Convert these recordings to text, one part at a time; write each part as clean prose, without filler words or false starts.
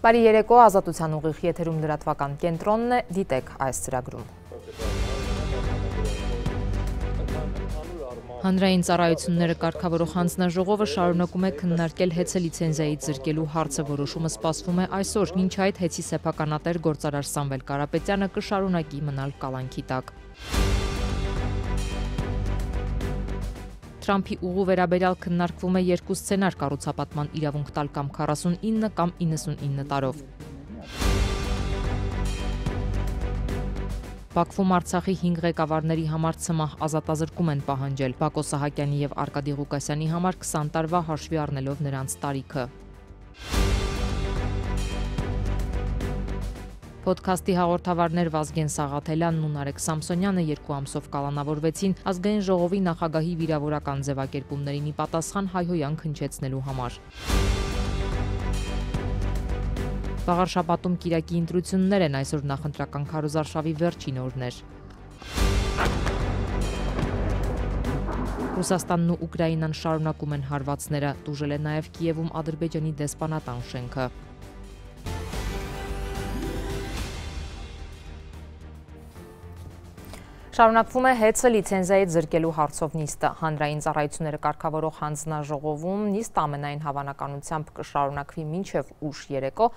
Բարի երեկո, Ազատության ուղիղ եթերում լրատվական կենտրոնն է, դիտեք այս ծրագրում։ Հանրային ծառայությունները կարգավորող հանձնաժողովը շարունակում է քննարկել հեծը լիցենզիայից զրկելու հարցը, որոշումը սպասվում է այսօր, մինչ այդ հեծի սեփականատեր գործարար Սամվել Կարապետյանը կշարունակի մնալ կալանքի տակ։ Թրամփի ուղու վերաբերյալ քննարկվում է երկու սցենար՝ կառուցապատման իրավունք տալ կամ 49 կամ 99 տարով։ Բաքվում Արցախի 5 ղեկավարների համար ցմահ ազատազրկում են պահանջել, Բակո Սահակյանի եւ Արկադի Ղուկասյանի համար 20 տարվա հաշվի առնելով նրանց տարիքը։ Պոդքասթի հաղորդավարներ Վազգեն Սաղաթելյանն ու Նարեկ Սամսոնյանը 2 ամսով կալանավորվեցին Ազգային ժողովի նախագահի վիրավորական ձևակերպումներին ի պատասխան հայհոյանք հնչեցնելու համար։ Վաղար շաբաթում Կիրակի ընտրություններ են, այսօր նախընտրական քարոզարշավի վերջին օրներ։ Ռուսաստանն ու Ուկրաինան շարունակում են հարվածները, տուժել է նաև Կիևում Ադրբեջանի դեսպանատան շենքը։ Շարունակվում է հեծը լիցենզիայից զրկելու հարցով նիստը։ Հանրային ծառայությունները կարգավորող հանձնաժողովում նիստը ամենայն հավանականությամբ կշարունակվի մինչև ուշ երեկո,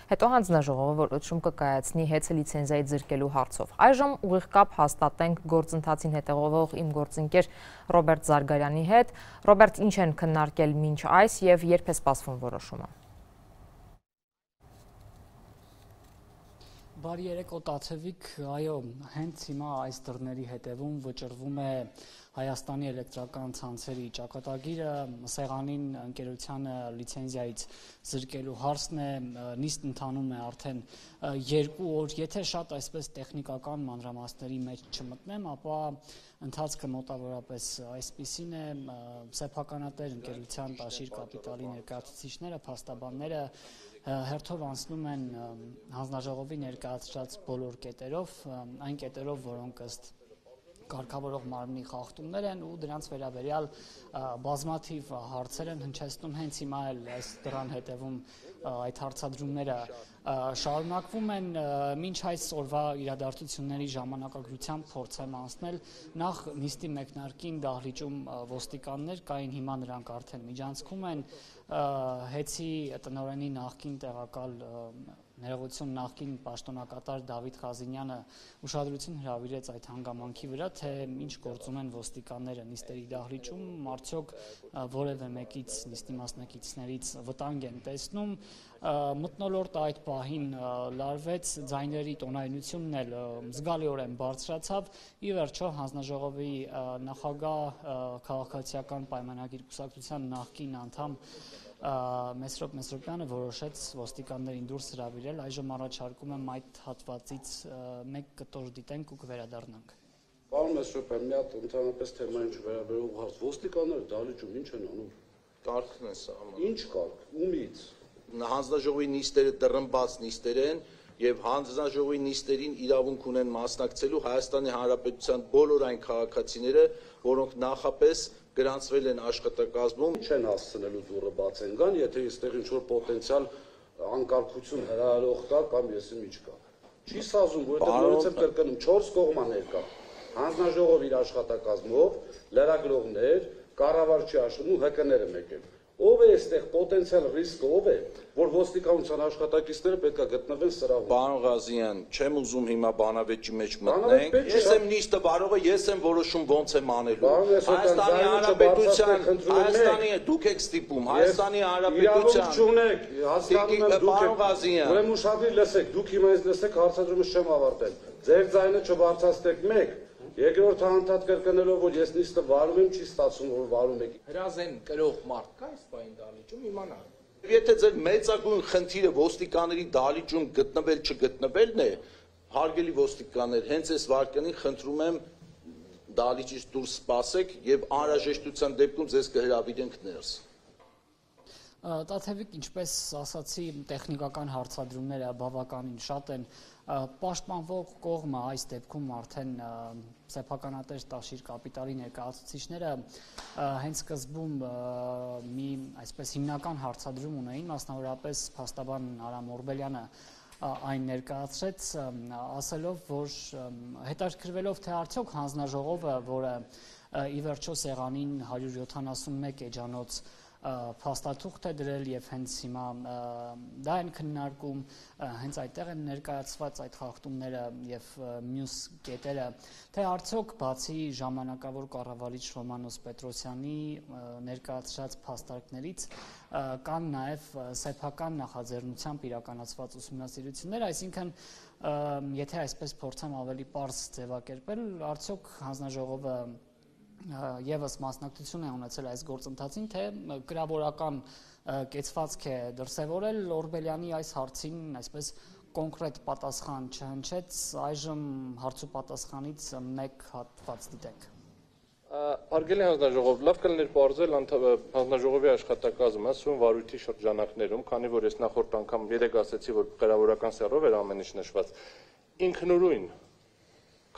հետո հանձնաժողովը որոշում կկայացնի հեծը լիցենզիայից զրկելու հարցով։ Այժմ ուղիղ կապ հաստատենք գործընթացին հետևող իմ գործընկեր Ռոբերտ Զարգարյանի հետ։ Ռոբերտ, ինչ են քննարկել մինչ այս եւ երբ է սպասվում որոշումը։ Բարի երեկո Տաթևիկ, այո, հենց հիմա այս դռների հետևում վճռվում է Հայաստանի էլեկտրական ցանցերի ճակատագիրը, սեղանին ընկերությանը լիցենզիայից զրկելու հարցն է, նիստ ընթանում է արդեն 2 օր, եթե շատ այսպես տեխնիկական մանրամասների մեջ չմտնեմ, ապա ընթացքը մոտավորապես այսպիսին է, սեփականատեր ընկերության Տաշիր կապիտալի ներկայացուցիչները, փաստաբանները հերթով անցնում են հանձնաժողովի ներկայացրած բոլոր կետերով, այն կետերով, որոնք ըստ կարգավորող մարմնի խախտումներ են ու դրանց վերաբերյալ բազմաթիվ հարցեր են հնչեցնում, հենց հիմա էլ այս դրան հետևում այդ հարցադրումները շարունակվում են, մինչ այս օրվա իրադարձությունների ժամանակագրությամբ փորձեմ անցնել, նախ նիստի մեկնարկին դահլիճում ոստիկաններ կային, հիմա նրանք արդեն միջանցքում են, հեծի տնօրենի նախկին տեղակալ ներողություն նախկին պաշտոնակատար Դավիթ Խազինյանը ուշադրություն հրավիրեց այդ հանգամանքի վրա, թե ինչ գործում են ոստիկանները նիստերի դահլիճում, արդյոք որևէ մեկից նիստի մասնակիցներից վտանգ են տեսնում, մթնոլորտը այդ պահին լարվեց, ձայների տոնայնությունն էլ զգալիորեն բարձրացավ, ի վերջո հանձնաժողովի նախագահ քաղաքացիական պայմանագիր կուսակցության նախկին անդամ Մեսրոպ Մեսրոպյանը որոշեց ոստիկաններին դուրս հրավիրել, այժմ առաջարկում եմ այդ հատվածից մեկ կտոր դիտենք ու կվերադառնանք։ Պարոն Մեսրոպյան, մի հատ ընդհանրապես թեմային չվերաբերող հարց, ոստիկանները դահլիճում ինչ են անում։ Կարգն է սա։ Ինչ կարգ, ումից։ Հանձնաժողովի նիստերը դռնբաց նիստեր են եւ հանձնաժողովի նիստերին իրավունք ունեն մասնակցելու Հայաստանի Հանրապետության բոլոր այն քաղաքացիները, որոնք նախապես գրանցվել են աշխատակազմում, չեն հասցնելու դուռը բաց են գան, եթե այստեղ ինչ-որ պոտենցիալ անկարգություն հրահրող կա կամ եսի միջ կա։ Չի սազում, որովհետև նորից եմ կրկնում 4 կողմաներ կա։ Հանձնաժողով իր աշխատակազմով, լրագրողներ, կառավարչի աշխատում ՀԿ-ները մեկ են։ Ով է այստեղ պոտենցիալ ռիսկը, ով է, որ ոստիկանության աշխատակիցները պետք է գտնվեն սրահում։ Պարոն Ղազարյան, չեմ ուզում հիմա բանավեճի մեջ մտնենք։ Ես եմ նիստը բարողը, ես եմ որոշում ոնց եմ անելու։ Հայաստանի Հանրապետության, Հայաստանի դուք եք ստիպում, Հայաստանի Հանրապետության։ Չունեք, հասկանում եմ դուք Պարոն Ղազարյան։ Ուրեմն ուշադրիր լսեք, դուք հիմա ինձ լսեք, հարցադրումս չեմ ավարտել։ Ձեր ձայնը չբարձրացնեք մեկ։ Երկրորդ անդադ կրկնելով, որ ես նիստը վարում եմ, չի ստացվում, որ վարում եք։ Հրազեն կրող մարդ կա այս պահին դահլիճում, իմանալ։ Եթե ձեր մեծագույն խնդիրը ոստիկանների դահլիճում գտնվել չգտնվելն է, հարգելի ոստիկաններ, հենց այս վարքյանին խնդրում եմ դահլիճից դուրս սպասեք եւ անհրաժեշտության դեպքում ձեզ կհրավիրենք ներս։ Տաթևիկ, ինչպես ասացի, տեխնիկական հարցադրումները բավականին շատ են, պաշտպանվող կողմը այս դեպքում արդեն սեփականատեր Տաշիր կապիտալի ներկայացուցիչները հենց սկզբում մի այսպես հիմնական հարցադրում ունեին, մասնավորապես փաստաբան Արամ Օրբելյանը այն ներկայացրեց, ասելով, որ հետաքրքրվելով թե արդյոք հանձնաժողովը, որը ի վերջո սեղանին 171 էջանոց փաստաթուղթ է դրել եւ հենց հիմա դա են քննարկում, հենց այդտեղ են ներկայացված այդ խախտումները եւ մյուս կետերը, թե արդյոք բացի ժամանակավոր կառավարիչ Ռոմանոս Պետրոսյանի ներկայացրած փաստարկներից կան նաեւ սեփական նախաձեռնությամբ իրականացված ուսումնասիրություններ, այսինքն եթե այսպես փորձեմ ավելի պարզ ձևակերպել, արդյոք հանձնաժողովը եւս մասնակցություն է ունեցել այս գործընթացին, թե գրավորական կեցվածք է դրսևորել Օրբելյանի այս հարցին, այսպես կոնկրետ պատասխան չհնչեց, այժմ հարցու պատասխանից մեկ հատված դիտենք։ Հարգելի հանձնաժողով, լավ կլիներ պարզել հանձնաժողովի աշխատակազմը սույն վարույթի շրջանակներում, քանի որ ես նախորդ անգամ երեք ասեցի, որ գրավորական սեռով էր ամեն ինչ նշված, ինքնուրույն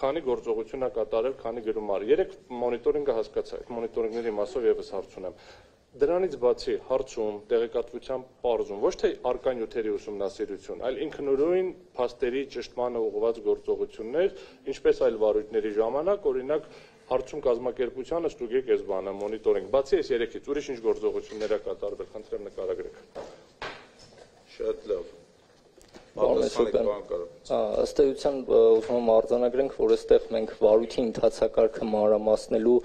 քանի գործողություն է կատարել, քանի գրում արի։ Երեք մոնիտորինգը հասկացա, այդ մոնիտորինգների մասով եւս հարց ունեմ։ Դրանից բացի հարցում, տեղեկատվության պարզում, ոչ թե առկա նյութերի ուսումնասիրություն, այլ ինքնուրույն փաստերի ճշտմանը ուղղված գործողություններ, ինչպես այլ վարույթների ժամանակ, օրինակ հարցում կազմակերպությանը ստուգեք այս բանը, մոնիտորինգ։ Բացի այս երեքից, ուրիշ ինչ գործողություններ է կատարվել, խնդրեմ նկարագրեք։ Շատ լավ։ Ըստ էության ուզում եմ արձանագրենք, որ այստեղ մենք վարույթի ընթացակարգը մանրամասնելու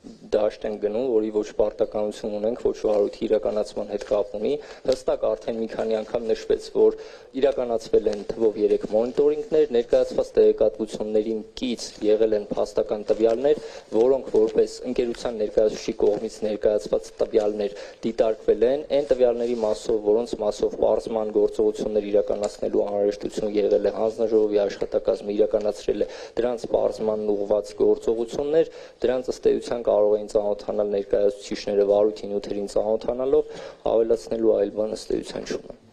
դաշտ են գնում, որի ոչ պարտականություն ունենք, ոչ վարույթի իրականացման հետ կապ ունի։ Հստակ արդեն մի քանի անգամ նշվեց, որ իրականացվել են թվով 3 մոնիտորինգներ, ներկայացված տեղեկատվություններին կից եղել են փաստական տվյալներ, որոնք որպես ընկերության ներկայացուցիչի կողմից ներկայացված տվյալներ դիտարկվել են, այն տվյալների մասով, որոնց մասով պարզման գործողություններ իրականացնելու անհրաժեշտություն եղել է, հանձնաժողովի աշխատակազմը իրականացրել է դրանց պարզմանն ուղղված գործողություններ, դրանց ըստ էության կարող էին ծանոթանալ ներկայացուցիչները վարույթի նյութերին ծանոթանալով, ավելացնելու այլ բան ըստ էության չունեմ։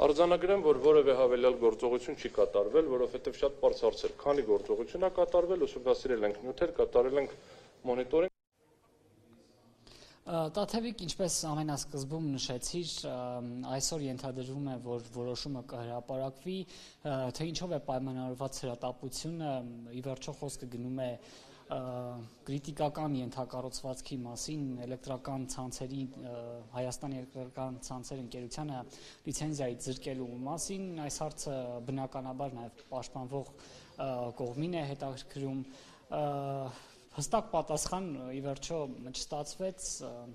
Արձանագրեմ, որ որևէ հավելյալ գործողություն չի կատարվել, որովհետև շատ պարզ հարց էր, քանի գործողություն է կատարվել, ուսումնասիրել ենք նյութեր, կատարել ենք մոնիտորինգ։ Տաթևիկ, ինչպես ամենասկզբում նշեցիր, այսօր ենթադրվում է, որ որոշումը կհրապարակվի, թե ինչով է պայմանավորված հրատապությունը, ի վերջո խոսքը գնում է կրիտիկական ենթակառուցվածքի մասին, էլեկտրական ցանցերի Հայաստանի էլեկտրական ցանցեր ընկերությանը լիցենզիայի զրկելու մասին, այս հարցը բնականաբար նաև պաշտպանվող կողմին է հետաքրքրում, հստակ պատասխան ի վերջո չստացվեց,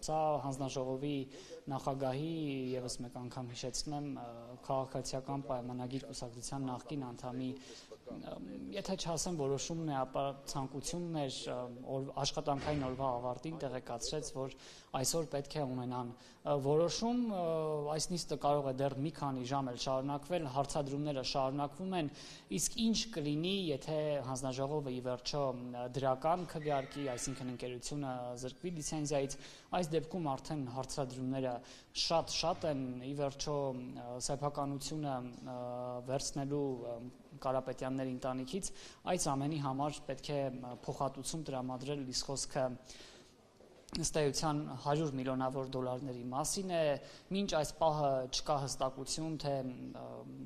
սա հանձնաժողովի նախագահի եւս մեկ անգամ հիշեցնեմ քաղաքացիական պայմանագիր կուսակցության նախկին անդամի եթե չասեմ որոշումն է, ապա ցանկությունն էր աշխատանքային օրվա ավարտին տեղեկացրեց, որ այսօր պետք է ունենան որոշում, այս նիստը կարող է դեռ մի քանի ժամ էլ շարունակվել, հարցադրումները շարունակվում են, իսկ ինչ կլինի, եթե հանձնաժողովը ի վերջո դրական քվեարկի, այսինքն ընկերությունը զրկվի լիցենզիայից, այս դեպքում արդեն հարցադրումները շատ են, ի վերջո սեփականությունը վերցնելու Կարապետյանների ընտանիքից, այս ամենի համար պետք է փոխհատուցում տրամադրել, իսկ խոսքը ըստ էության 100 միլիոնավոր դոլարների մասին է, մինչ այս պահը չկա հստակություն, թե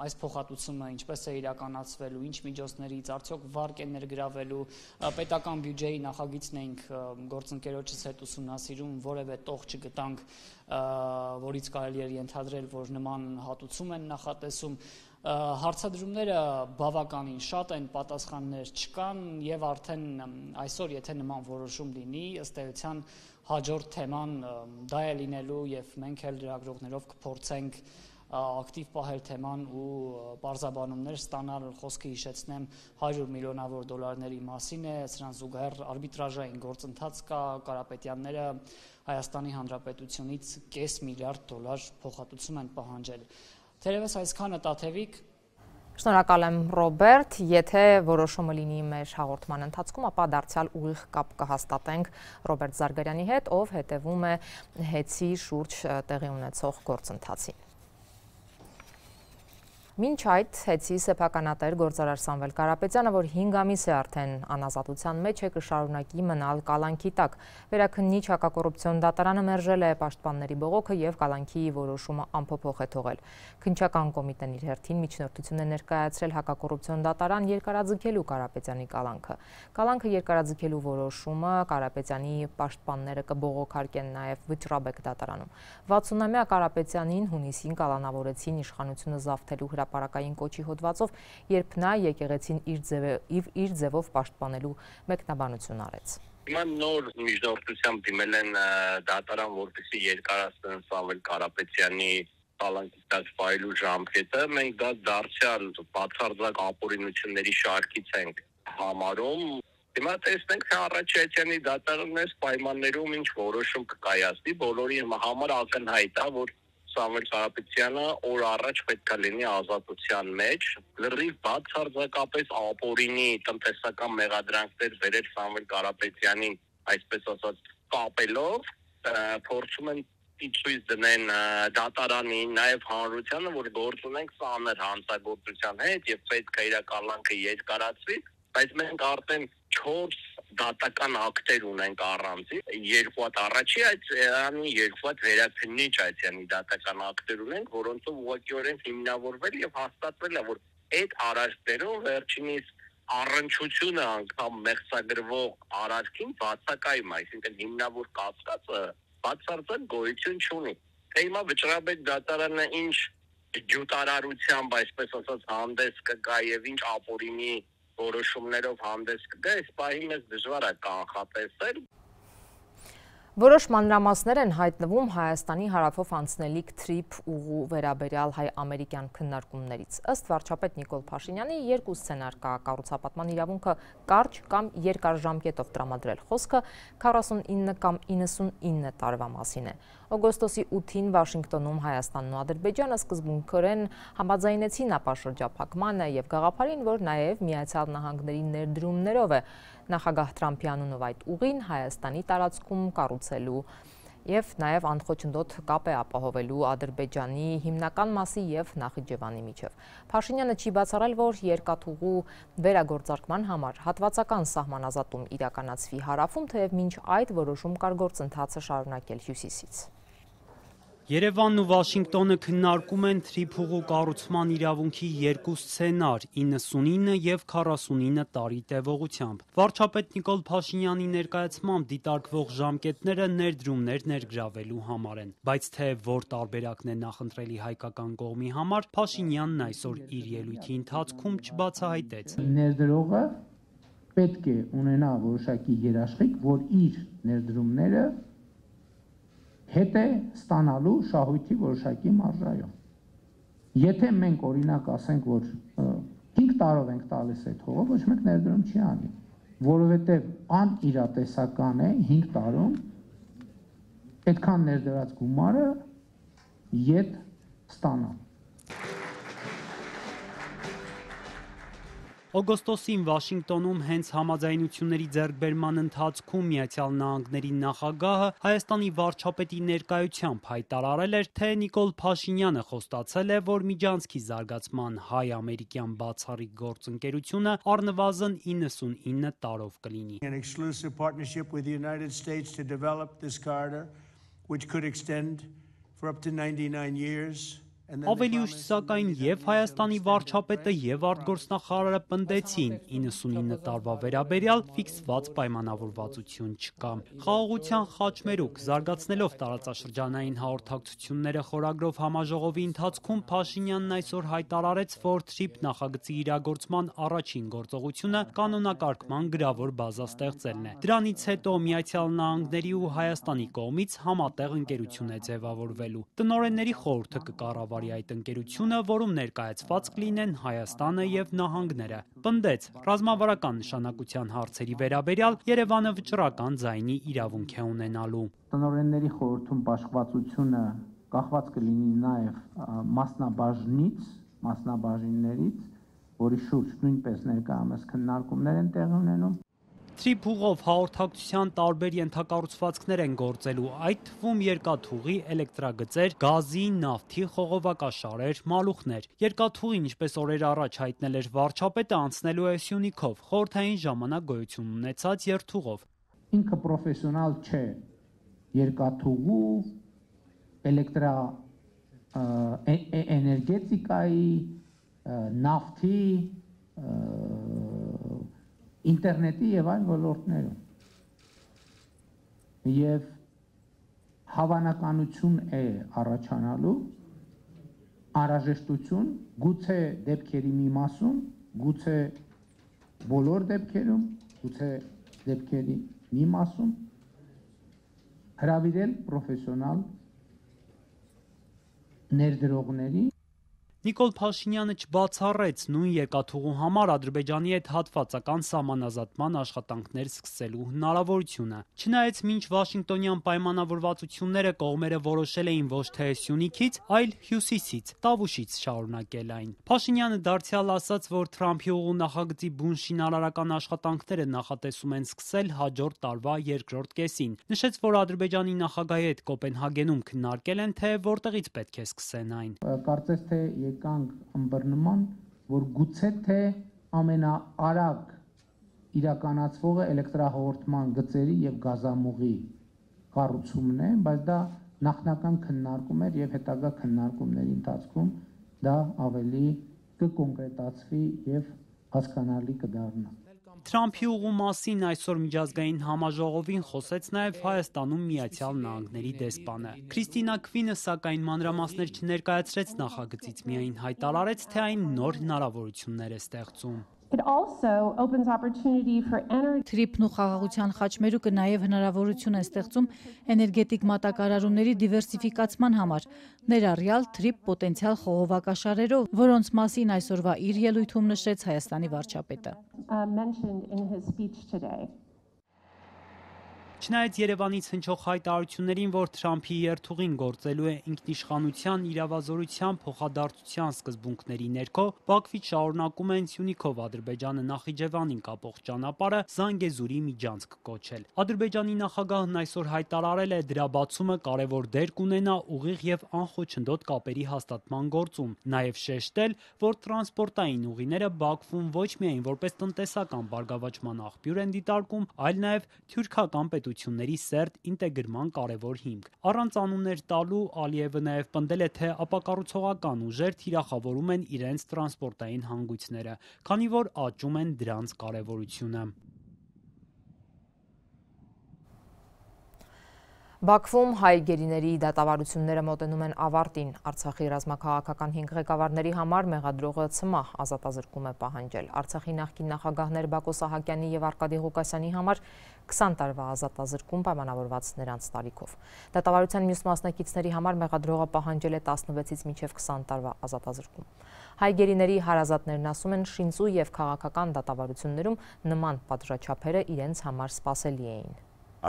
այս փոխհատուցումը ինչպես է իրականացվելու, ինչ միջոցներից, արդյոք վարկ է ներգրավելու, պետական բյուջեի նախագիծն էինք գործընկերոջս հետ ուսումնասիրում, որևէ տող չգտանք, որից կարելի էր ենթադրել, որ նման հատուցում են նախատեսում, հարցադրումները բավականին շատ են, պատասխաններ չկան եւ արդեն այսօր եթե նման որոշում լինի, ըստ էության հաջորդ թեման դա է լինելու եւ մենք էլ լրագրողներով կփորձենք ակտիվ պահել թեման ու պարզաբանումներ ստանալ, խոսքը հիշեցնեմ 100 միլիոնավոր դոլարների մասին է, սրան զուգահեռ արբիտրաժային գործընթաց կա, Կարապետյանները Հայաստանի Հանրապետությունից $500 միլիարդ փոխհատուցում են պահանջել։ Թերևս այսքանը Տաթևիկ։ Շնորհակալ եմ Ռոբերտ, եթե որոշումը լինի մեր հաղորդման ընթացքում, ապա դարձյալ ուղիղ կապ կհաստատենք Ռոբերտ Զարգարյանի հետ, ով հետևում է հեծի շուրջ տեղի ունեցող գործընթացին։ Մինչ այդ հեծի սեփականատեր գործարար Սամվել Կարապետյանը, որ 5 ամիս է արդեն անազատության մեջ է, կշարունակի մնալ կալանքի տակ։ Վերաքննիչ հակակոռուպցիոն դատարանը մերժել է պաշտպանների բողոքը եւ կալանքի որոշումը անփոփոխ է թողել։ Քննչական կոմիտեն իր հերթին միջնորդություն է ներկայացրել հակակոռուպցիոն դատարան երկարաձգելու Կարապետյանի կալանքը։ Կալանքը երկարաձգելու որոշումը Կարապետյանի պաշտպանները կբողոքարկեն նաեւ Վճռաբեկ դատարանում։ 60-ամյա Կարապետյանին հունիսին կալանավորեցին իշխանությունը զավթելու հրապարակային կոչի հոդվածով, երբ նա եկեղեցին իր ձևով պաշտպանելու մեկնաբանություն արեց։ Հիմա նոր միջնորդությամբ դիմել են դատարան, որպեսզի երկարացնեն Սամվել Կարապետյանի կալանքի տակ վայելու ժամկետը։ Մենք դա դարձյալ բացարձակ ապօրինությունների շարքից ենք համարում։ Հիմա տեսնենք, թե Առաջատյանի դատարանն այս պայմաններում ինչ որոշում կկայացնի, բոլորի համար ակնհայտ է, որ Սամվել Կարապետյանը օր առաջ պետք է լինի ազատության մեջ, լրիվ բացարձակապես ապօրինի տնտեսական մեղադրանքներ վերել Սամվել Կարապետյանին, այսպես ասած, կապելով, փորձում են ցույց դնեն դատարանին, նաև հանրությանը, որ գործ ունենք ծանր հանցագործության հետ եւ պետք է իր կալանքը երկարացվի, բայց մենք արդեն 4 դատական ակտեր ունենք առանձին, 2 հատ առաջի այցանի, 2 հատ վերաքննիչ այցանի դատական ակտեր ունենք, որոնցով ուղղակիորեն հիմնավորվել եւ հաստատվել է, որ այդ արարքներով վերջինիս առնչությունը անգամ մեղսագրվող արարքին բացակայում, այսինքն հիմնավոր կասկածը բացարձակ գոյություն չունի։ Թե հիմա Վճռաբեկ դատարանը ինչ ջուտարարությամբ, այսպես ասած, հանդես կգա եւ ինչ ապօրինի որոշումներով հանդես կգա, այս պահի մեզ դժվար է կանխատեսել։ Որոշ մանրամասներ են հայտնվում Հայաստանի հարավով անցնելիք թրիփ ուղու վերաբերյալ հայ-ամերիկյան քննարկումներից։ Ըստ վարչապետ Նիկոլ Փաշինյանի 2 սցենար կա կառուցապատման իրավունքը կարճ կամ երկար ժամկետով տրամադրել։ Խոսքը 49 կամ 99 տարվա մասին է։ Օգոստոսի 8-ին Վաշինգտոնում Հայաստանն ու Ադրբեջանը սկզբունքորեն համաձայնեցին ապաշրջափակմանը եւ գաղափարին, որ նաեւ Միացյալ Նահանգների ներդրումներով է նախագահ Թրամփի անունով այդ ուղին Հայաստանի տարածքում կառուցելու եւ նաեւ անխոչնդոտ կապ է ապահովելու Ադրբեջանի հիմնական մասի եւ Նախիջևանի միջև։ Փաշինյանը չի բացառել, որ երկաթուղու վերագործարկման համար հատվածական սահմանազատում իրականացվի հարավում, թեև մինչ այդ որոշում կար գործընթացը շարունակել հյուսիսից։ Երևանն ու Վաշինգտոնը քննարկում են թրիփուղու կառուցման իրավունքի 2 սցենար՝ 99 եւ 49 տարի տևողությամբ։ Վարչապետ Նիկոլ Փաշինյանի ներկայացմամբ դիտարկվող ժամկետները ներդրումներ ներգրավելու համար են, բայց թե որ տարբերակն է նախընտրելի հայկական կողմի համար, Փաշինյանն այսօր իր ելույթի ընթացքում չբացահայտեց։ Ներդրողը պետք է ունենա որոշակի երաշխիք, որ իր ներդրումները հետ է ստանալու շահույթի որոշակի մարժայով։ Եթե մենք օրինակ ասենք, որ 5 տարով ենք տալիս այդ հողը, ոչ մեկ ներդրում չի անի, որովհետև անիրատեսական է 5 տարում այդքան ներդրած գումարը ետ ստանալ։ Օգոստոսին Վաշինգտոնում հենց համաձայնությունների ձեռքբերման ընթացքում Միացյալ Նահանգների նախագահը Հայաստանի վարչապետի ներկայությամբ հայտարարել էր, թե Նիկոլ Փաշինյանը խոստացել է, որ միջանցքի զարգացման հայ-ամերիկյան բացառիկ գործընկերությունը առնվազն 99 տարով կլինի։ An exclusive partnership with the United States to develop this corridor, which could extend for up to 99 years. Ավելի ուշ սակայն եւ Հայաստանի վարչապետը եւ արտգործնախարարը պնդեցին 99 տարվա վերաբերյալ ֆիքսված պայմանավորվածություն չկա։ Խաղաղության խաչմերուկ զարգացնելով տարածաշրջանային հաղորդակցությունները խորագրով համաժողովի ընթացքում Փաշինյանն այսօր հայտարարեց, որ TRIP նախագծի իրագործման առաջին գործողությունը կանոնակարգման գրավոր բազա ստեղծելն է։ Դրանից հետո Միացյալ Նահանգների ու Հայաստանի կողմից համատեղ ընկերություն է ձևավորվելու։ Տնօրենների խորհուրդը կկառավարի այդ ընկերությունը, որում ներկայացված կլինեն Հայաստանը եւ նահանգները։ Պնդեց, ռազմավարական նշանակության հարցերի վերաբերյալ Երևանը վճռական ձայնի իրավունք է ունենալու։ Տնօրենների խորհրդում բաշխվածությունը կախված կլինի նաեւ մասնաբաժններից, որի շուրջ նույնպես ներկայումս քննարկումներ են տեղի ունենում։ Թրիփուղով հաղորդակցության տարբեր ենթակառուցվածքներ են գործելու, այդ թվում երկաթուղի, էլեկտրագծեր, գազի, նավթի խողովակաշարեր, մալուխներ։ Երկաթուղին, ինչպես օրեր առաջ հայտնել էր վարչապետը, անցնելու է Սյունիքով, խորհրդային ժամանակ գոյություն ունեցած երթուղով։ Ինքը պրոֆեսիոնալ չէ երկաթուղու, էներգետիկայի, նավթի, ինտերնետի եւ այլ ոլորտներում։ Եվ հավանականություն է առաջանալու անհրաժեշտություն, գուցե դեպքերի մի մասում, գուցե բոլոր դեպքերում, գուցե դեպքերի մի մասում հրավիրել պրոֆեսիոնալ ներդրողների։ Նիկոլ Փաշինյանը չբացառեց նույն երկաթուղու համար Ադրբեջանի հետ հատվածական սահմանազատման աշխատանքներ սկսելու հնարավորությունը։ Չնայած մինչ Վաշինգտոնյան պայմանավորվածությունները կողմերը որոշել էին ոչ թե Սյունիքից, այլ Հյուսիսից, Տավուշից շարունակել այն։ Փաշինյանը դարձյալ ասաց, որ Թրամփի ուղու նախագծի բուն շինարարական աշխատանքները նախատեսում են սկսել հաջորդ տարվա երկրորդ կեսին։ Նշեց, որ Ադրբեջանի նախագահի հետ Կոպենհագենում քննարկել են, թե որտեղից պետք է սկսեն այն։ Կարծես թե եկանք ըմբռնման, որ գուցե թե ամենաարագ իրականացվողը էլեկտրահաղորդման գծերի եւ գազամուղի կառուցումն է, բայց դա նախնական քննարկում էր եւ հետագա քննարկումների ընթացքում դա ավելի կկոնկրետացվի եւ հասկանալի կդառնա։ Թրամփի ուղու մասին այսօր միջազգային համաժողովին խոսեց նաև Հայաստանում Միացյալ Նահանգների դեսպանը։ Քրիստինա Քվինը, սակայն մանրամասներ չներկայացրեց նախագծից, միայն հայտարարեց, թե այն նոր հնարավորություններ է ստեղծում։ Թրիփն ու խաղաղության խաչմերուկը նաև հնարավորություն է ստեղծում էներգետիկ մատակարարումների դիվերսիֆիկացման համար, ներառյալ թրիփ պոտենցիալ խողովակաշարերով, որոնց մասին այսօրվա իր ելույթում նշեց Հայաստանի վարչապետը։ Չնայած Երևանից հնչող հայտարարություններին, որ Թրամփի երթուղին գործելու է ինքնիշխանության, իրավազորության, փոխադարձության սկզբունքների ներքո, Բաքվից շարունակում են Սյունիքով Ադրբեջանը Նախիջևանին կապող ճանապարհը Զանգեզուրի միջանցք կոչել։ Ադրբեջանի նախագահն այսօր հայտարարել է, դրա բացումը կարևոր դեր կունենա ուղիղ եւ անխոչնդոտ կապերի հաստատման գործում, նաեւ շեշտել, որ տրանսպորտային ուղիները Բաքվում ոչ միայն որպես տնտեսական բարգավաճման աղբյուր են դիտարկում, այլ նաեւ թյուրքական պետությունների սերտ ինտեգրման կարևոր հիմք։ Առանց անուններ տալու Ալիևը նաև պնդել է, թե ապակառուցողական ուժեր թիրախավորում են իրենց տրանսպորտային հանգույցները, քանի որ աճում են դրանց կարևորությունը։ Բաքվում հայ գերիների դատավարությունները մոտենում են ավարտին։ Արցախի ռազմաքաղաքական 5 ղեկավարների համար մեղադրողը ՑՄԱ ազատազրկում է պահանջել։ Արցախի նախկին նախագահներ Բակո Սահակյանի եւ Արկադի Ղուկասյանի համար 20 տարվա ազատազրկում պայմանավորված նրանց տարիքով։ Դատավարության մյուս մասնակիցների համար մեղադրողը պահանջել է 16-ից մինչև 20 տարվա ազատազրկում։ Հայ գերիների հարազատներն ասում են, շինծու եւ քաղաքական դատավարություններում նման պատժաչափերը իրենց համար սպասելի էին։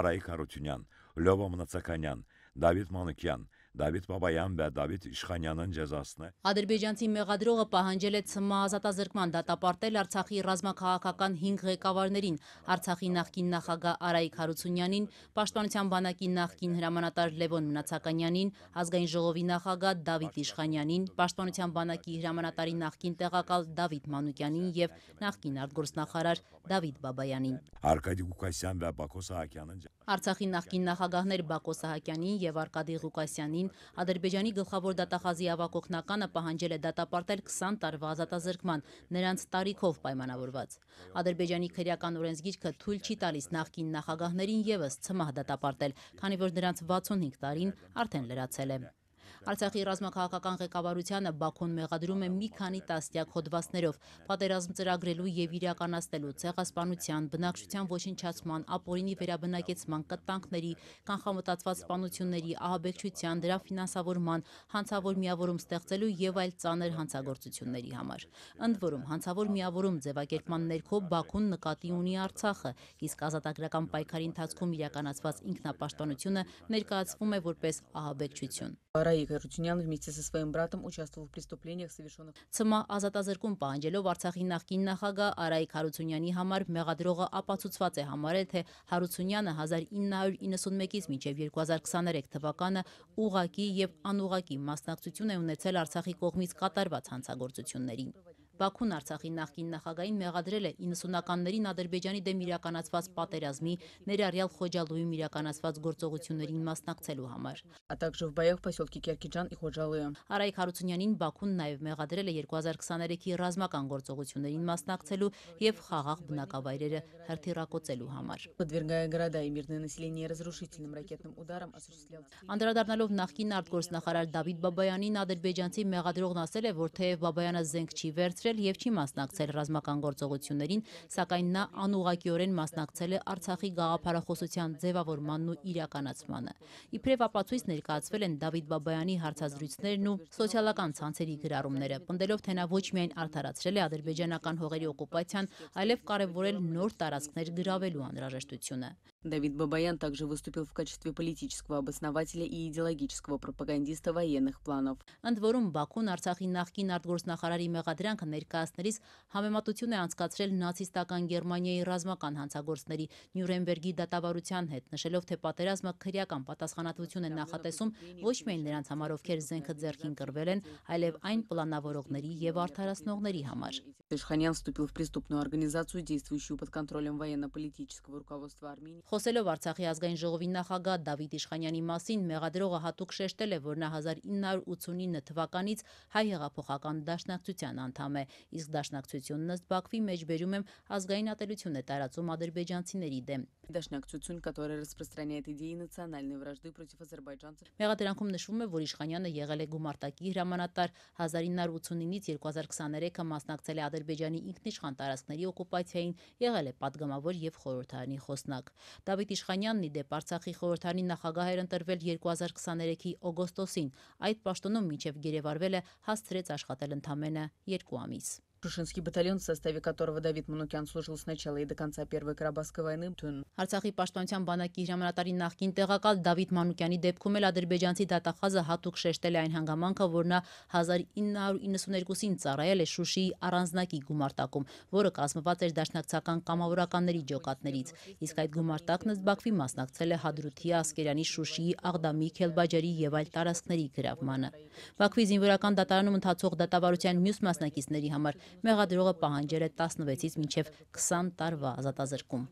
Արայիկ Հարությունյան, Լյովա Մնացականյան, Դավիթ Մանուկյան, Դավիթ Բաբայան və Դավիթ İşxanyanın cəzasını Ադրբեջանցի մեղադրողը պահանջել է ՑՄԱ ազատազրկման դատապարտել Արցախի ռազմաքաղաքական 5 ղեկավարներին՝ Արցախի նախկին նախագահ Արայիկ Հարությունյանին, Պաշտպանության բանակի նախկին հրամանատար Լևոն Մնացականյանին, Ազգային ժողովի նախագահ Դավիթ Իշխանյանին, Պաշտպանության բանակի հրամանատարի նախկին տեղակալ Դավիթ Մանուկյանին եւ նախկին արտգործնախարար Դավիթ Բաբայանին։ Արկադի Ղուկասյան və Բակո Սահակյանın Արցախի նախկին նախագահներ Բակո Սահակյանին եւ Արկադի Ղուկասյանին Ադրբեջանի գլխավոր դատախազի ավագօգնականը պահանջել է դատապարտել 20 տարվա ազատազրկման, նրանց տարիքով պայմանավորված։ Ադրբեջանի քրեական օրենսգիրքը թույլ չի տալիս նախկին նախագահներին եւս ՑՄԱ դատապարտել, քանի որ նրանց 65 տարին արդեն լրացել է։ Արցախի ռազմաքաղաքական ղեկավարությանը Բաքուն մեղադրում է մի քանի տասնյակ հոդվածներով պատերազմ ծրագրելու եւ իրականացնելու ցեղասպանության, բնակչության ոչնչացման, ապօրինի վերաբնակեցման, կտանքների, կանխամտածված սպանությունների, ահաբեկչության, դրա ֆինանսավորման, հանցավոր միավորում ստեղծելու եւ այլ ծանր հանցագործությունների համար։ Ընդ որում, հանցավոր միավորում ձևակերպման ներքո Բաքուն նկատի ունի Արցախը, իսկ ազատագրական պայքարի ընթացքում իրականացված ինքնապաշտպանությունը ներկայացվում է որպես ահաբեկչություն։ Раик Харутюнян вместе со своим братом участвовал в преступлениях, совершенных. ՑՄ ազատազրկում պահանջելով Արցախի նախկին նախագահ Արայիկ Հարությունյանի համար մեղադրողը ապացուցված է համարել, թե Հարությունյանը 1991-ից մինչև 2023 թվականը ուղղակի եւ անուղղակի մասնակցություն է ունեցել Արցախի կողմից կատարված հանցագործություններին։ Բաքուն Արցախի նախկին նախագահին մեղադրել է 90-ականներին Ադրբեջանի դեմ իրականացված պատերազմի, ներառյալ Խոջալույում իրականացված գործողություններին մասնակցելու համար։ А также в боях в поселке Керкиджан и Ходжалыя. Արայիկ Հարությունյանին Բաքուն նաև մեղադրել է 2023-ի ռազմական գործողություններին մասնակցելու եւ խաղաղ բնակավայրերը հրթիռակոծելու համար։ Подвергая города и мирное население разрушительным ракетным ударам, осуществлял. Անդրադառնալով նախկին արտգործնախարար Դավիթ Բաբայանին, ադրբեջանցի մեղադրողն ասել է, որ թեև Բաբայանը զենք չի վերցրել եւ չի մասնակցել ռազմական գործողություններին, սակայն նա անուղղակիորեն մասնակցել է Արցախի գաղափարախոսության ձևավորմանն ու իրականացմանը։ Իբրև ապացույց ներկայացվել են Դավիթ Բաբայանի հարցազրույցներն ու սոցիալական ցանցերի գրառումները, պնդելով, թե նա ոչ միայն արդարացրել է ադրբեջանական հողերի օկուպացիան, այլև կարևորել նոր տարածքներ գրավելու անհրաժեշտությունը։ Давид Бабаян также выступил в качестве политического обоснователя и идеологического пропагандиста военных планов. Ընդ որում Բաքուն Արցախի նախկին արտգործնախարարի մեղադրանքը ներկայացնելիս համեմատություն է անցկացրել նացիստական Գերմանիայի ռազմական հանցագործների Նյուրնբերգի դատավարության հետ, նշելով, թե պատերազմը քրեական պատասխանատվություն է նախատեսում ոչ միայն նրանց համար, ովքեր զենքը ձեռքին կրվել են, այլև այն պլանավորողների եւ արդարացնողների համար։ Իշխանյան вступил в преступную организацию, действующую под контролем военно-политического руководства Армении. Խոսելով Արցախի ազգային ժողովի նախագահ Դավիթ Իշխանյանի մասին, մեղադրողը հատուկ շեշտել է, որ նա 1989 թվականից հայ հեղափոխական դաշնակցության անդամ է, իսկ դաշնակցությունն ըստ Բաքվի մեջբերում եմ ազգային ատելություն է տարածում ադրբեջանցիների դեմ։ Դաշնակցություն, которая распространяет идеи национальной вражды против азербайджанцев. Մեղադրանքում նշվում է, որ Իշխանյանը եղել է գումարտակի հրամանատար, 1989-ից 2023-ը մասնակցել է Ադրբեջանի ինքնիշխան տարածքների օկուպացիային, եղել է падգամավոր եւ խորհրդարանի խոսնակ։ Դավիթ Իշխանյանն ի դեպ Արցախի խորհրդարանի նախագահ էր ընտրվել 2023-ի օգոստոսին։ Այդ պաշտոնում մինչև գերեվարվել է հասցրեց աշխատել ընդամենը 2 ամիս։ Шушинский батальон, в составе которого Давид Манукян служил с начала и до конца Первой Карабахской войны. Արցախի պաշտպանության բանակի հրամանատարի նախկին տեղակալ Դավիթ Մանուկյանի դեպքում էլ ադրբեջանցի դատախազը հատուկ շեշտել է այն հանգամանքը, որ նա 1992-ին ծառայել է Շուշիի առանձնակի գումարտակում, որը կազմված էր դաշնակցական կամավորականների ջոկատներից, իսկ այդ գումարտակն ըստ Բաքվի մասնակցել է Հադրութի, Ասկերանի, Շուշիի, Աղդամի, Քելբաջարի եւ այլ տարածքների գրավմանը։ Բաքվի զինվորական դատարանում ընթացող դատավարության մյուս մասնակիցների համար մեղադրողը պահանջել է 16-ից մինչև 20 տարվա ազատազրկում։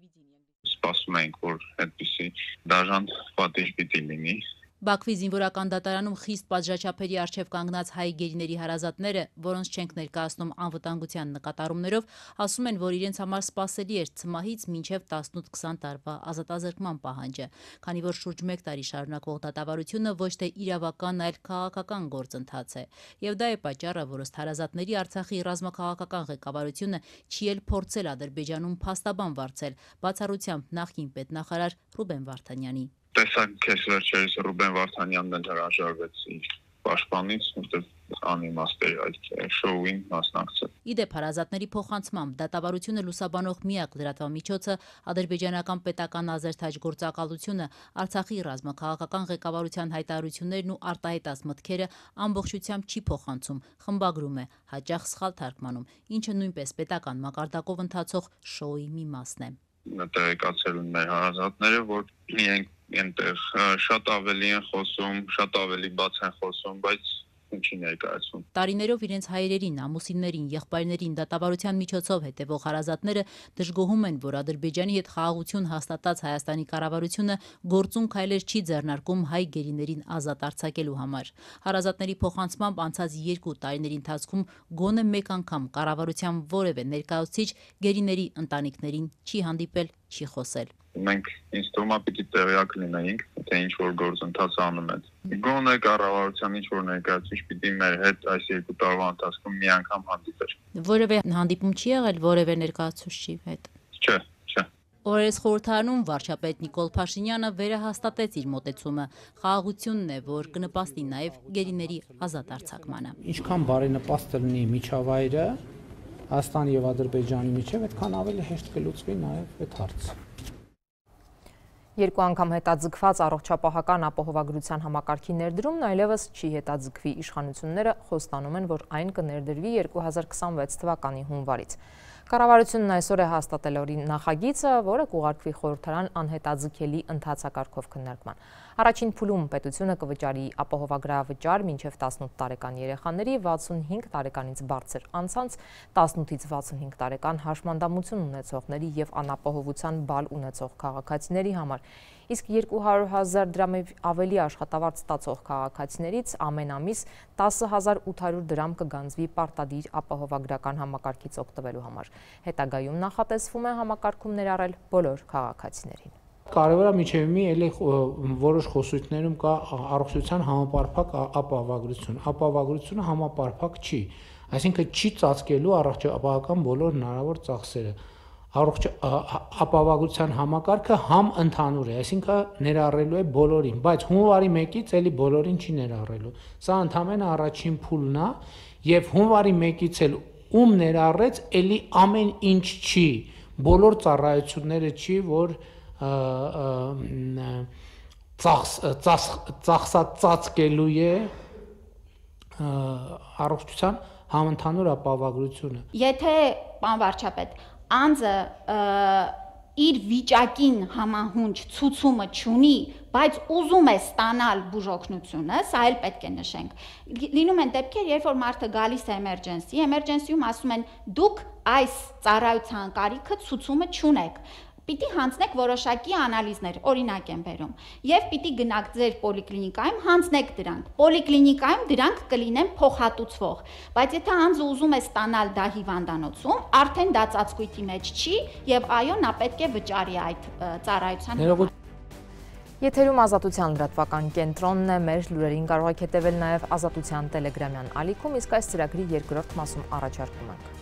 Սպասում ենք, որ այդպիսի դաժան պատիժ պիտի լինի։ Բաքվի զինվորական դատարանում խիստ պատժաչափերի առջև կանգնած հայ գերիների հարազատները, որոնց չենք ներկայացնում անվտանգության նկատառումներով, ասում են, որ իրենց համար սպասելի էր ցմահից մինչև 18-20 տարվա ազատազրկման պահանջը, քանի որ շուրջ 1 տարի շարունակվող դատավարությունը ոչ թե իրավական, այլ քաղաքական գործընթաց է։ Եվ դա է պատճառը, որ ըստ հարազատների Արցախի ռազմաքաղաքական ղեկավարությունը չի էլ փորձել Ադրբեջանում փաստաբան վարձել, բացառությամբ նախկին պետնախարար Ռուբեն Վարդանյանի։ Տեսակ քեզ վերջերս Ռուբեն Վարդանյանն հրաժարվեց իր պաշտպանից, որտեղ անիմաստ էր այդ շոուին մասնակցել։ Ի դեպ հարազատների փոխանցմամբ դատավարությունը լուսաբանող միակ լրատվամիջոցը ադրբեջանական պետական ազերթաջ գործակալությունը Արցախի ռազմաքաղաքական ղեկավարության հայտարարություններն ու արտահայտած մտքերը ամբողջությամբ չի փոխանցում, խմբագրում է, հաճախ սխալ թարգմանում, ինչը նույնպես պետական մակարդակով ընթացող շոուի մի մասն է։ Տեղեկացել են մեր հարազատները, որ իրենք այնտեղ շատ ավելի են խոսում, շատ ավելի բաց են խոսում, բայց ինչի ներկայացում։ Տարիներով իրենց հայրերին, ամուսիններին, եղբայրներին դատավարության միջոցով հետևող հարազատները դժգոհում են, որ Ադրբեջանի հետ խաղաղություն հաստատած Հայաստանի կառավարությունը գործուն քայլեր չի ձեռնարկում հայ գերիներին ազատ արձակելու համար։ Հարազատների փոխանցմամբ անցած 2 տարիների ընթացքում գոնե մեկ անգամ կառավարության որևէ ներկայացուցիչ գերիների ընտանիքներին չի հանդիպել, չի խոսել։ Մենք ինձ թվում է պիտի տեղյակ լինեինք, թե ինչ որ գործընթաց անում են։ Գոնե կառավարության ինչ որ ներկայացուցիչ պիտի մեր հետ այս 2 տարվա ընթացքում մի անգամ հանդիպեր։ Որևէ հանդիպում չի եղել որևէ ներկայացուցչի հետ։ Չէ։ Օրերս խորհրդարանում վարչապետ Նիկոլ Փաշինյանը վերահաստատեց իր մոտեցումը։ Խաղաղությունն է, որ կնպաստի նաև գերիների ազատ արձակմանը։ Ինչքան բարենպաստ լինի միջավայրը Հայաստանի եւ Ադրբեջանի միջև, այդքան ավելի հեշտ կլուծվի նաև այդ հարցը։ Երկու անգամ հետաձգված առողջապահական ապահովագրության համակարգի ներդրումն այլևս չի հետաձգվի։ Իշխանությունները խոստանում են, որ այն կներդրվի 2026 թվականի հունվարից։ Կառավարությունն այսօր է հաստատել նախագիծը, որը կուղարկվի խորհրդարան անհետաձգելի ընթացակարգով քննարկման։ Առաջին փուլում պետությունը կվճարի ապահովագրավճար մինչև 18 տարեկան երեխաների, 65 տարեկանից բարձր անձանց, 18-ից 65 տարեկան հաշմանդամություն ունեցողների եւ անապահովության բալ ունեցող քաղաքացիների համար, իսկ 200,000 դրամով ավելի աշխատավարձ ստացող քաղաքացիներից ամեն ամիս 10,800 դրամ կգանձվի պարտադիր ապահովագրական համակարգից օգտվելու համար։ Հետագայում նախատեսվում է համակարգում ներառել բոլոր քաղաքացիներին։ Կարևորը միջև մի էլի որոշ խոսույթներում կա առողջության համապարփակ ապահովագրություն։ Ապահովագրությունը համապարփակ չի, այսինքն չի ծածկելու առողջապահական բոլոր հնարավոր ծախսերը։ Ապահովագրության համակարգը համընդհանուր է, այսինքն ներառելու է բոլորին, բայց հունվարի 1-ից էլի բոլորին չի ներառելու։ Սա ընդհանրապես առաջին փուլն է, եւ հունվարի 1-ից էլ ում ներառեց, էլի ամեն ինչ չի, բոլոր ծառայությունները չի, որ ծածկելու է առողջության համընդհանուր ապահովագրությունը։ Եթե պարոն վարչապետ, անձը իր վիճակին համահունչ ցուցումը չունի, բայց ուզում է ստանալ բուժօգնությունը, սա էլ պետք է նշենք։ Լինում են դեպքեր, երբ որ մարդը գալիս է էմերջենսիում ասում են դուք այս ծառայության կարիքը ցուցումը չունեք։ Պիտի հանձնեք որոշակի անալիզներ, օրինակ եմ բերում, եւ պիտի գնաք ձեր պոլիկլինիկայում, հանձնեք դրանք։ Պոլիկլինիկայում դրանք կլինեն փոխհատուցվող, բայց եթե անձը ուզում է ստանալ դա հիվանդանոցում, արդեն դա ծածկույթի մեջ չի եւ այո, նա պետք է վճարի այդ ծառայության։ Եթերում Ազատության լրատվական կենտրոնն է, մեր լուրերին կարող եք հետևել նաեւ Ազատության տելեգրամյան ալիքում, իսկ այս ծրագրի երկրորդ մասում առաջարկում ենք։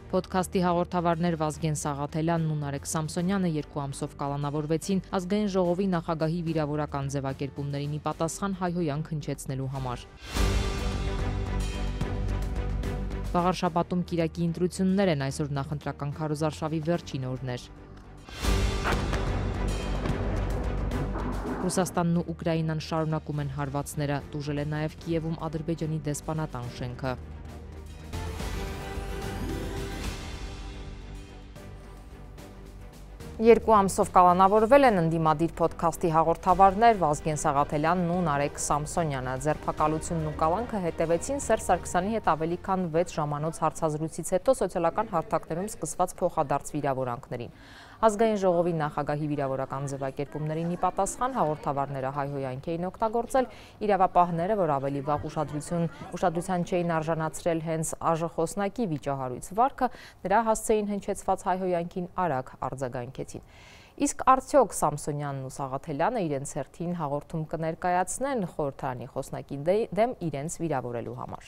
Պոդքասթի հաղորդավարներ Վազգեն Սաղաթելյանն ու Նարեկ Սամսոնյանը 2 ամսով կալանավորվեցին ազգային ժողովի նախագահի վիրավորական ձևակերպումներին ի պատասխան հայհոյանք հնչեցնելու համար։ Վաղար շաբաթում Կիրակի ընտրություններ են, այսօր նախընտրական քարոզարշավի վերջին օրներ։ Ռուսաստանն ու Ուկրաինան շարունակում են հարվածները, տուժել է նաև Կիևում Ադրբեջանի դեսպանատան շենքը։ Երկու ամսով կալանավորվել են ընդդիմադիր պոդքասթի հաղորդավարներ Վազգեն Սաղաթելյանն ու Նարեկ Սամսոնյանը։ Ձերբակալությունն ու կալանքը հետևեցին Սերժ Սարգսյանի հետ ավելի քան 6 ժամանոց հարցազրույցից հետո սոցիալական հարթակներում սկսված փոխադարձ վիրավորանքներին։ Ազգային ժողովի նախագահի վիրավորական ձևակերպումներին ի պատասխան հաղորդավարները հայհոյանք էին օգտագործել, իրավապահները, որ ավելի վաղ ուշադրության չէին արժանացրել հենց ԱԺ-խոսնակի վիճահարույց վարքը, նրա հասցեին հնչեցված հայհոյանքին արագ արձագանքեցին։ Իսկ արդյոք Սամսոնյանն ու Սաղաթելյանը իրենց հերթին հաղորդում կներկայացնեն խորհրդարանի խոսնակի դեմ իրենց վիրավորելու համար։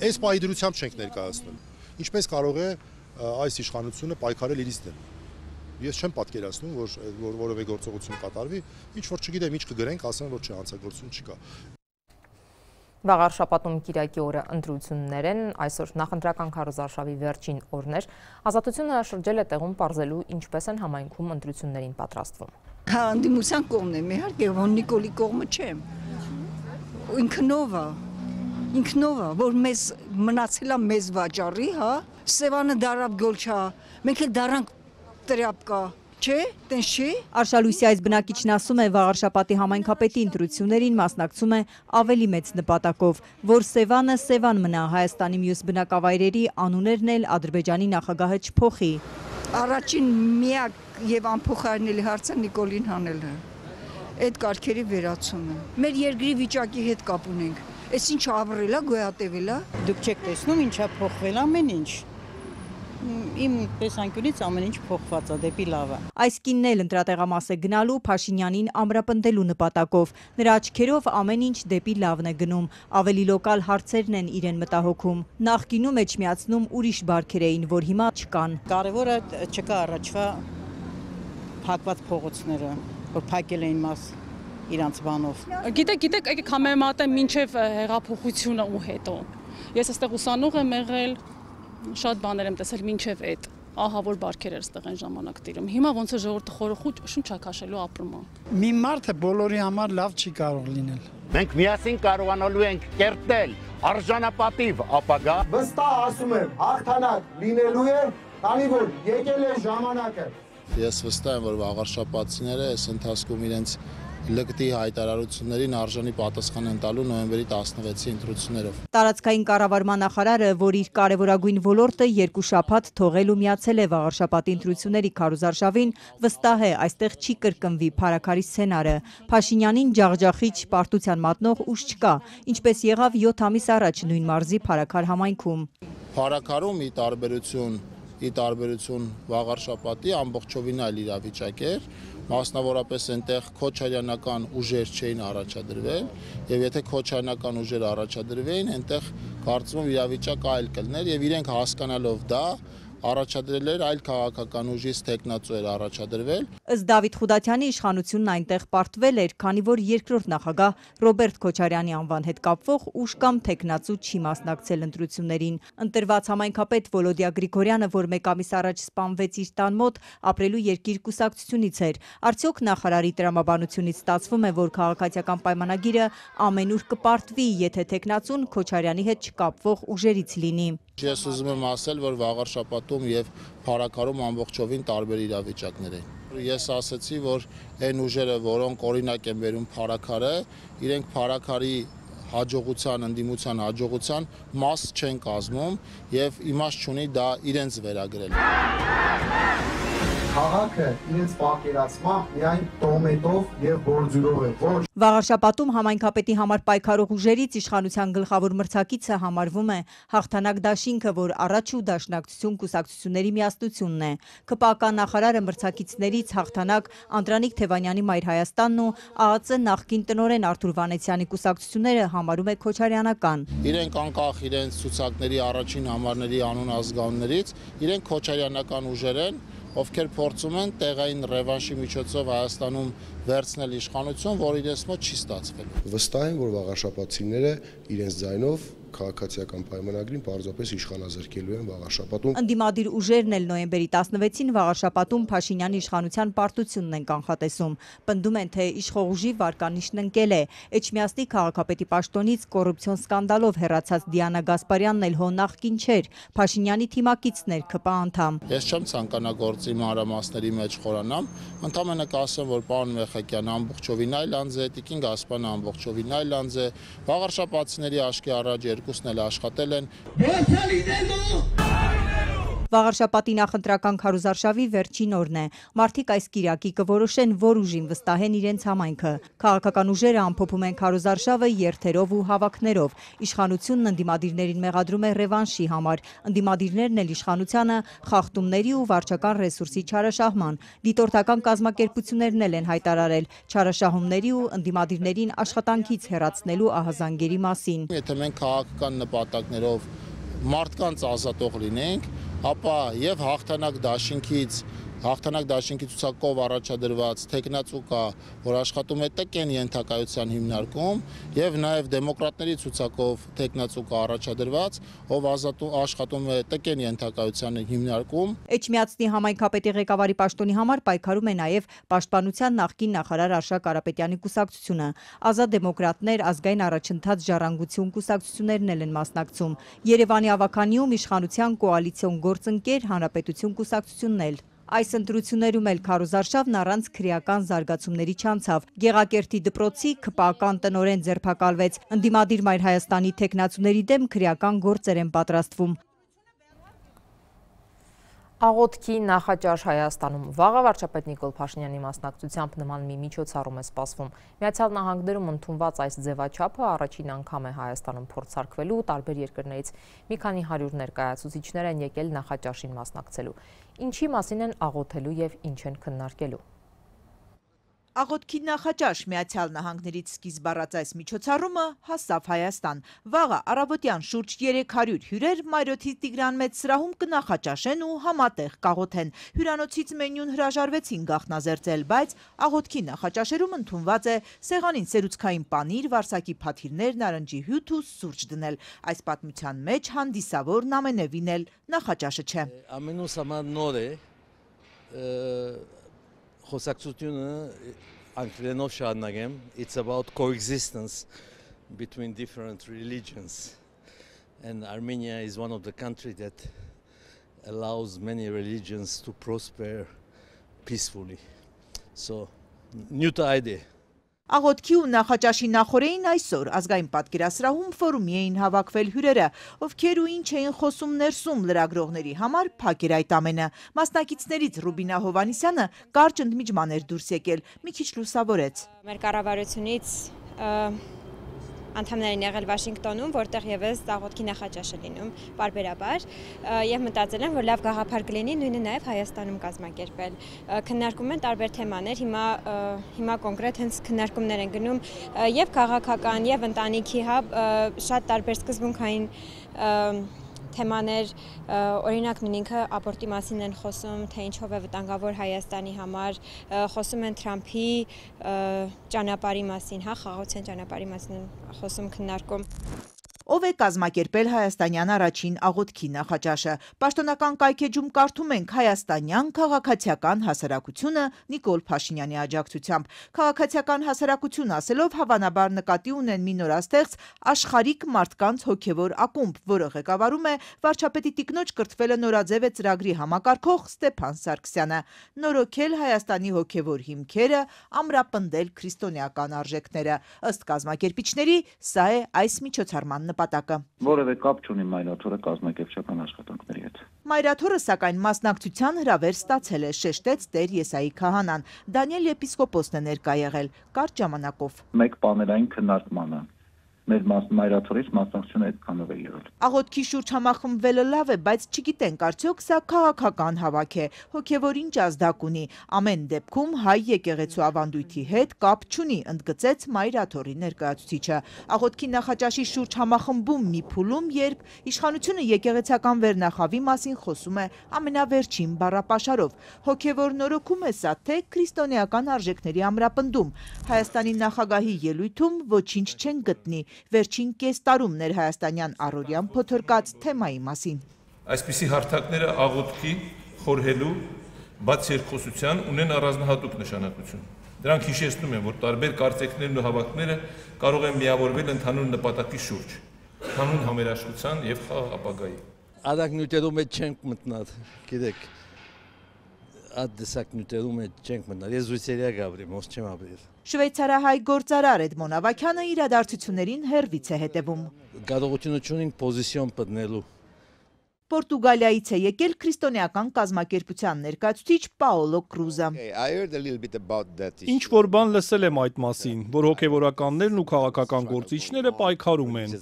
Այս պայդրությամբ չենք ներկայացնում։ Ինչպես կարող է այս իշխանությունը պայքարել իրից դեմ։ Ես չեմ պատկերացնում, որ որևէ գործողություն կատարվի, ինչ որ չգիտեմ, ինչ կգրենք, ասեն, որ չի հանցագործություն չկա։ Վաղար շաբաթում Կիրակի օրը ընտրություններ են, այսօր նախընտրական քարոզարշավի վերջին օրներ։ Ազատությունը շրջել է տեղում պարզելու ինչպես են համայնքում ընտրություններին պատրաստվում։ Հանդիմության կողմն եմ, իհարկե, որ Նիկոլի կողմը չեմ։ Ինքնովա, որ մեզ մնացել է մեզ վաճառի, հա, Սևանը դարավ գոլչա, մենք էլ դարանք տրապկա, չէ, տենց չի։ Արշալույսի այս բնակիչն ասում է, վաղարշապատի համայնքապետի ընտրություններին մասնակցում է ավելի մեծ նպատակով, որ Սևանը Սևան մնա, Հայաստանի մյուս բնակավայրերի անուններն էլ Ադրբեջանի նախագահը չփոխի։ Առաջին միակ եւ անփոխարինելի հարցը Նիկոլին հանելը։ Այդ կարգերի վերացումը։ Մեր երկրի վիճակի հետ կապ ունենք։ Այս ինչ ապրելա, գոյատևել է։ Դուք չեք տեսնում ինչա փոխվել ամեն ինչ։ Իմ տեսանկյունից ամեն ինչ փոխված է դեպի լավը։ Այս կինն էլ ընտրատեղամաս է գնալու Փաշինյանին ամրապնդելու նպատակով։ Նրա աչքերով ամեն ինչ դեպի լավն է գնում, ավելի լոկալ հարցերն են իրեն մտահոգում։ Նախկինում մեջ միացնում ուրիշ բարքեր էին, որ հիմա չկան։ Կարևորը չկա առաջվա փակված փողոցները, որ փակել էին մաս իրանց բանով։ Գիտեք, եկեք համեմատեմ մինչև հեղափոխությունը ու հետո։ Ես այստեղ ուսանող եմ եղել, շատ բաներ եմ տեսել մինչև այդ։ ահավոր բարքեր էր ստեղ այն ժամանակ տիրում։ Հիմա ոնց է ժողովուրդը խորը շունչ քաշելու ապրում է։ Մի մարդը բոլորի համար լավ չի կարող լինել։ Մենք միասին կարողանալու ենք կերտել արժանապատիվ ապագա։ Վստահ ասում եմ, հաղթանակ լինելու է, քանի որ եկել է ժամանակը։ Ես վստահ եմ, որ վաղարշապատցիները այս ընթացքում իրենց լկտի հայտարարություններին արժանի պատասխան են տալու նոյեմբերի 16-ի ընտրություններով։ Տարածքային կառավարման նախարարը, որ իր կարևորագույն ոլորտը 2 շաբաթ թողել ու միացել է վաղարշապատի ընտրությունների քարոզարշավին, վստահ է, այստեղ չի կրկնվի փարաքարի սցենարը։ Փաշինյանին ջախջախիչ պարտության մատնող ուժ չկա, ինչպես եղավ 7 ամիս առաջ նույն մարզի փարաքար համայնքում։ Փարաքարում ի տարբերություն վաղարշապատի ամբողջովին այլ իրավիճակ էր, մասնավորապես այնտեղ քոչարյանական ուժեր չէին առաջադրվել, եւ եթե քոչարյանական ուժեր առաջադրվեին, այնտեղ կարծում եմ իրավիճակը այլ կլներ եւ իրենք հասկանալով դա առաջադրել էր այլ քաղաքական ուժից տեխնացու էր առաջադրվել։ Ըստ Դավիթ Խուդատյանի իշխանությունն այնտեղ պարտվել էր, քանի որ երկրորդ նախագահ Ռոբերտ Քոչարյանի անվան հետ կապվող ուժ կամ տեխնացու չի մասնակցել ընտրություններին։ Ընտրված համայնքապետ Վոլոդիա Գրիգորյանը, որ 1 ամիս առաջ սպանվեց իր տան մոտ, ապրելու երկիր կուսակցությունից էր։ Արդյոք նախարարի տրամաբանությունից ստացվում է, որ քաղաքացիական պայմանագիրը ամենուր կպարտվի, եթե տեխնացուն Քոչարյանի հետ չկապվող ուժերից լինի։ Ես ուզում եմ ասել, որ վաղարշապատում եւ փարաքարում ամբողջովին տարբեր իրավիճակներ են։ Ես ասացի, որ այն ուժերը, որոնք օրինակ են բերում փարաքարը, իրենք փարաքարի հաջողության, ընդդիմության հաջողության մաս չեն կազմում եւ իմաստ չունի դա իրենց վերագրել։ Քաղաքը իրենց պատկերացմամբ միայն տոմետով եւ բորձուրով է, ոչ։ Վաղարշապատում համայնքապետի համար պայքարող ուժերից իշխանության գլխավոր մրցակիցը համարվում է Հաղթանակ դաշինքը, որ առաջ ու դաշնակցություն կուսակցությունների միասնությունն է։ ԿՊԱԿ նախարարը մրցակիցներից Հաղթանակ Անդրանիկ Թևանյանի Մայր Հայաստանն ու ԱԱԾ նախկին տնօրեն Արթուր Վանեցյանի կուսակցությունները համարում է քոչարյանական։ Իրենք անկախ իրենց ցուցակների առաջին համարների անուն ազգանուններից, իրենք քոչարյանական ուժեր են, ովքեր փորձում են տեղային ռևանշի միջոցով Հայաստանում վերցնել իշխանություն, որ իրենց մոտ չի ստացվել։ Վստահ եմ, որ վաղարշապատցիները իրենց ձայնով քաղաքացիական պայմանագրին պարզապես իշխանազրկելու են վաղարշապատում։ Ընդդիմադիր ուժերն էլ նոյեմբերի 16-ին վաղարշապատում Փաշինյանի իշխանության պարտությունն են կանխատեսում։ Պնդում են, թե իշխող ուժի վարկանիշն ընկել է։ Էջմիածնի քաղաքապետի պաշտոնից կոռուպցիոն սկանդալով հեռացած Դիանա Գասպարյանն էլ հո նախկին չէր, Փաշինյանի թիմակիցն էր ԿՊԱ անդամ։ Ես չեմ ցանկանա գործի մանրամասների մեջ խորանամ, ընդամենը կասեմ, որ պարոն Մեխակյանը ամբողջովին այլ անձ է, Տիկին Գասպարյանը ամբողջովին այլ անձ է, վաղարշապատցիների աշկի առաջ երկուսն էլ աշխատել են։ Վաղարշապատի նախընտրական քարոզարշավի վերջին օրն է։ Մարդիկ այս կիրակի կորոշեն, որ ուժին վստահեն իրենց համայնքը։ Քաղաքական ուժերը ամփոփում են քարոզարշավը երթերով ու հավաքներով։ Իշխանությունն ընդդիմադիրներին մեղադրում է ռևանշի համար։ Ընդդիմադիրներն էլ իշխանությանը խախտումների ու վարչական ռեսուրսի չարաշահման։ Դիտորդական կազմակերպություններն էլ են հայտարարել չարաշահումների ու ընդդիմադիրներին աշխատանքից հեռացնելու ահազանգերի մասին։ Եթե մենք քաղաքական նպատակներով մարդկանց ազատող լինենք, ապա եւ հաղթանակ դաշինքի ցուցակով առաջադրված տեխնացու կա, որ աշխատում է ՏԿ-ի ենթակայության հիմնարկում, եւ նաեւ դեմոկրատների ցուցակով տեխնացու կա առաջադրված, ով աշխատում է ՏԿ-ի ենթակայության հիմնարկում։ Էջմիածնի համայնքապետի ղեկավարի պաշտոնի համար պայքարում է նաեւ Պաշտպանության նախկին նախարար Արշակ Կարապետյանի կուսակցությունը։ Ազատ դեմոկրատներ, ազգային առաջընթաց ժառանգություն կուսակցություններն են մասնակցում։ Երևանի ավականիում իշխանության կոալիցիոն գործընկեր Հանրապետություն կուսակցությունն էլ։ Այս ընտրություններում էլ քարոզարշավն առանց քրեական զարգացումների չանցավ։ Գեղակերտի դպրոցի ԿՊԱ-ական տնօրեն ձերբակալվեց։ Ընդդիմադիր Մայր Հայաստանի տեխնացուների դեմ քրեական գործեր են պատրաստվում։ Աղոթքի նախաճաշ Հայաստանում վաղը վարչապետ Նիկոլ Փաշինյանի մասնակցությամբ նման մի միջոցառում է սպասվում։ Միացյալ Նահանգներում ընդունված այս ձևաչափը առաջին անգամ է Հայաստանում փորձարկվելու, տարբեր երկրներից մի քանի 100 ներկայացուցիչներ են եկել նախաճաշին մասնակցելու։ Ինչի մասին են աղոթելու եւ ինչ են քննարկելու։ Աղոթքի նախաճաշ Միացյալ Նահանգներից սկիզբ առած այս միջոցառումը հասավ Հայաստան։ Վաղը առավոտյան շուրջ 300 հյուրեր Մայրոթի Տիգրան Մեծ սրահում կնախաճաշեն ու համատեղ կաղոթեն։ Հյուրանոցից մենյուն հրաժարվեցին գաղտնազերծել, բայց աղոթքի նախաճաշերում ընդունված է սեղանին սերուցքային պանիր, վարսակի փաթիռներ, նարնջի հյութ ու սուրճ դնել։ Այս պատմության մեջ հանդիսավորն ամենևին էլ նախաճաշը չէ։ Ամենուս համար նոր է խոսակցությունը անգլերենով շարունակեմ. It's about coexistence between different religions, and Armenia is one of the countries that allows many religions to prosper peacefully. So, new idea. Աղոթքի ու նախաճաշի նախօրեին այսօր ազգային պատկերասրահում ֆորումի էին հավաքվել հյուրերը, ովքեր ու ինչ էին խոսում ներսում լրագրողների համար փակ էր այդ ամենը։ Մասնակիցներից Ռուբինա Հովանիսյանը կարճ ընդմիջման էր դուրս եկել, մի քիչ լուսավորեց։ Մեր կառավարությունից անդամներին եղել Վաշինգտոնում, որտեղ եւս աղոթքի նախաճաշ է լինում պարբերաբար, եւ մտածել եմ, որ լավ գաղափար կլինի նույնը նաեւ Հայաստանում կազմակերպել։ Քննարկում են տարբեր թեմաներ, հիմա կոնկրետ հենց քննարկումներ են գնում եւ քաղաքական, եւ ընտանիքի, շատ տարբեր սկզբունքային թեմաներ, օրինակ նույնինքը աբորտի մասին են խոսում, թե ինչով է վտանգավոր Հայաստանի համար, խոսում են Թրամփի ճանապարհի մասին, խաղաղության ճանապարհի մասին են խոսում, քննարկում։ Ով է կազմակերպել հայաստանյան առաջին աղոթքի նախաճաշը։ Պաշտոնական կայքեջում կարդում ենք հայաստանյան քաղաքացիական հասարակությունը Նիկոլ Փաշինյանի աջակցությամբ։ Քաղաքացիական հասարակություն ասելով հավանաբար նկատի ունեն մի նորաստեղծ աշխարհիկ մարդկանց հոգևոր ակումբ, որը ղեկավարում է վարչապետի տիկնոջ կրթվելը նորաձև է ծրագրի համակարգող Ստեփան Սարգսյանը։ Նորոգել Հայաստանի հոգևոր հիմքերը, ամրապնդել քրիստոնեական արժեքները։ Ըստ կազմակերպիչների, սա է այս միջոցառման նպատակը։ Որևէ կապ չունի Մայրաթորը կազմակերպչական աշխատանքների հետ։ Մայրաթորը սակայն մասնակցության հրավեր ստացել է, շեշտեց Տեր Եսայի քահանան։ Դանիել եպիսկոպոսն է ներկա եղել կարճ ժամանակով։ Մեկ պանելային քննարկմանը մեր Մայրաթորից մասնակցությունը այդքանով է եղել։ Աղոթքի շուրջ համախմբվելը լավ է, բայց չգիտենք արդյոք սա քաղաքական հավաք է, հոգևոր ինչ ազդակ ունի։ Ամեն դեպքում հայ եկեղեցու ավանդույթի հետ կապ չունի, ընդգծեց Մայրաթորի ներկայացուցիչը։ Աղոթքի նախաճաշի շուրջ համախմբում մի փուլում, երբ իշխանությունը եկեղեցական վերնախավի մասին խոսում է ամենավերջին բառապաշարով։ Հոգևոր նորոգում է սա, թե քրիստոնեական արժեքների ամրապնդում։ Հայաստանի նախագահի ելույթում ոչինչ չեն գտնի։ Վերջին կես տարում ներհայաստանյան առօրյան փոթորկած թեմայի մասին։ Այսպիսի հարթակները աղոթքի, խորհելու, բաց երկխոսության ունեն առանձնահատուկ նշանակություն։ Դրանք հիշեցնում են, որ տարբեր կարծիքներն ու հավատքները կարող են միավորվել ընդհանուր նպատակի շուրջ, հանուն համերաշխության եւ խաղաղ ապագայի։ Արագ նյութերում չենք մտնալ, գիտեք, դեսակ նյութերում չենք մտնալ, ես զույցերիա գավրիմ, ոս չեմ ապրել։ Շվեյցարահայ գործարար Էդմոն Ավագյանը իրադարձություններին հեռվից է հետևում։ Կարողությունը չունենք պոզիցիոն պտնելու։ Պորտուգալիայից է եկել քրիստոնեական կազմակերպության ներկայացուցիչ Պաոլո Կրուզը։ Ինչ որ բան լսել եմ այդ մասին, որ հոգևորականներն ու քաղաքական գործիչները պայքարում են։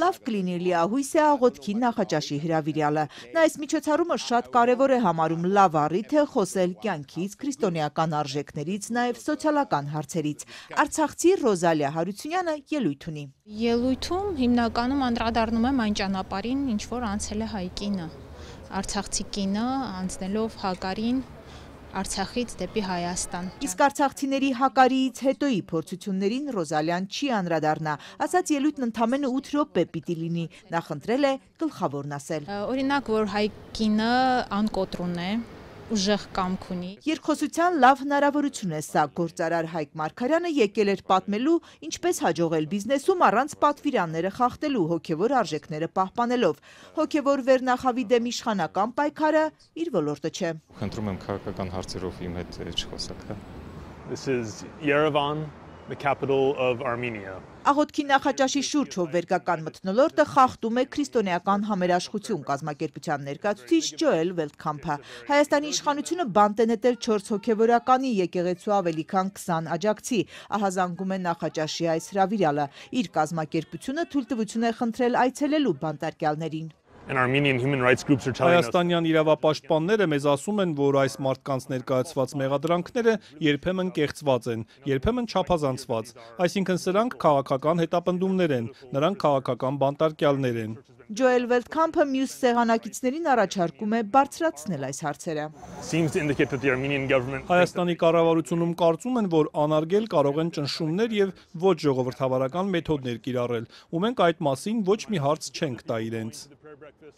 Լավ կլինի լիահույս է աղոթքի նախաճաշի հրավիրյալը։ Նա այս միջոցառումը շատ կարևոր է համարում լավ առիթ է խոսել կյանքից, քրիստոնեական արժեքներից, նաև սոցիալական հարցերից։ Արցախցի Ռոզալիա Հարությունյանը ելույթ ունի։ Ելույթում հիմնականում անդրադառնում եմ այն ճանապարհին, ինչ որ անցել է հայ կինը, արցախցի կինը անցնելով Հակարին Արցախից դեպի Հայաստան։ Իսկ արցախցիների Հակարիից հետոյի փորձություններին Ռոզալիան չի անդրադառնա, ասաց ելույթն ընդամենը 8 րոպե պիտի լինի, նա խնդրել է գլխավորն ասել։ Օրինակ, որ հայ կինը անկոտրուն է, ուժեղ կամք ունի։ Երկխոսության լավ հնարավորություն է սա։ Գործարար Հայկ Մարգարյանը եկել էր պատմելու, ինչպես հաջողել բիզնեսում առանց պատվիրանները խախտելու, հոգևոր արժեքները պահպանելով։ Հոգևոր վերնախավի դեմ իշխանական պայքարը իր ոլորտը չէ։ Խնդրում եմ քաղաքական հարցերով իմ հետ չխոսաք։ This is Yerevan, the capital of Armenia. Աղոթքի նախաճաշի շուրջ հովվերգական մթնոլորտը խախտում է քրիստոնեական համերաշխություն կազմակերպության ներկայացուցիչ Ջոել Վելտքամփը։ Հայաստանի իշխանությունը բանտ է նետել 4 հոգևորականի եկեղեցու ավելի քան 20 աջակցի, ահազանգում է նախաճաշի այս հրավիրյալը։ Իր կազմակերպությունը թույլտվություն է խնդրել այցելելու բանտարկյալներին։ And Armenian human rights groups are telling us Հայաստանյան իրավապաշտպանները մեզ ասում են, որ այս մարդկանց ներկայացված մեղադրանքները երբեմն կեղծված են, երբեմն չափազանցված, այսինքն սրանք քաղաքական հետապնդումներ են, նրանք քաղաքական բանտարկյալներ են։ Ջոել Վելտքամփը մյուս սեղանակիցներին առաջարկում է բարձրացնել այս հարցերը։ Հայաստանի կառավարությունում կարծում են, որ անարգել կարող են ճնշումներ եւ ոչ ժողովրդավարական մեթոդներ կիրառել, ու մենք այդ մասին ոչ մի հարց չենք տա իրենց։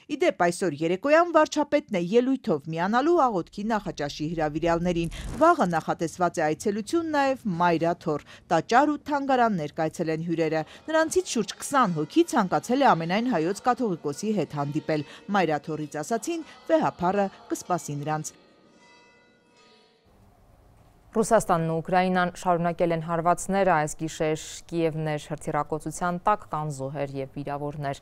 Իդեպ այսօր երեկոյան վարչապետն է ելույթով միանալու աղոթքի նախաճաշի հրավիրյալներին։ Վաղը նախատեսված է այցելություն նաև Մայրաթոր, տաճար ու թանգարաններ կայցելեն հյուրերը։ Նրանցից շուրջ 20 հոգի ցանկացել է ամենայն հայոց կաթողիկոսի հետ հանդիպել։ Մայրաթորից ասացին, վեհափառը կսպասի նրանց։ Ռուսաստանն ու Ուկրաինան շարունակել են հարվածները, այս գիշեր Կիևներ հրթիռակոծության տակ կան զոհեր եւ վիրավորներ։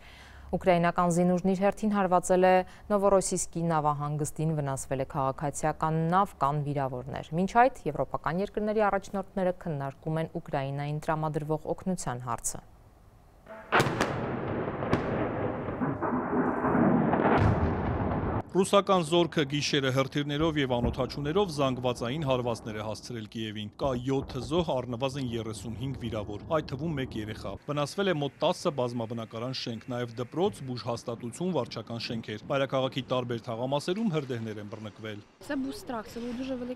Ուկրաինական զինուժն իր հերթին հարվածել է Նովորոսիսկի նավահանգստին, վնասվել է քաղաքացիական նավ, կան վիրավորներ։ Մինչ այդ եվրոպական երկրների առաջնորդները քննարկում են Ուկրաինային տրամադրվող օգնության հարցը։ Ռուսական զորքը գիշերը հրթիռներով եւ անօդաչուներով զանգվածային հարվածներ է հասցրել Կիևին։ Կա 7 զոհ, առնվազն 35 վիրավոր, այդ թվում 1 երեխա։ Վնասվել է մոտ 10 բազմաբնակարան շենք, նաեւ դպրոց, բուժհաստատություն, վարչական շենքեր։ Մայրաքաղաքի տարբեր թաղամասերում հրդեհներ են բռնկվել։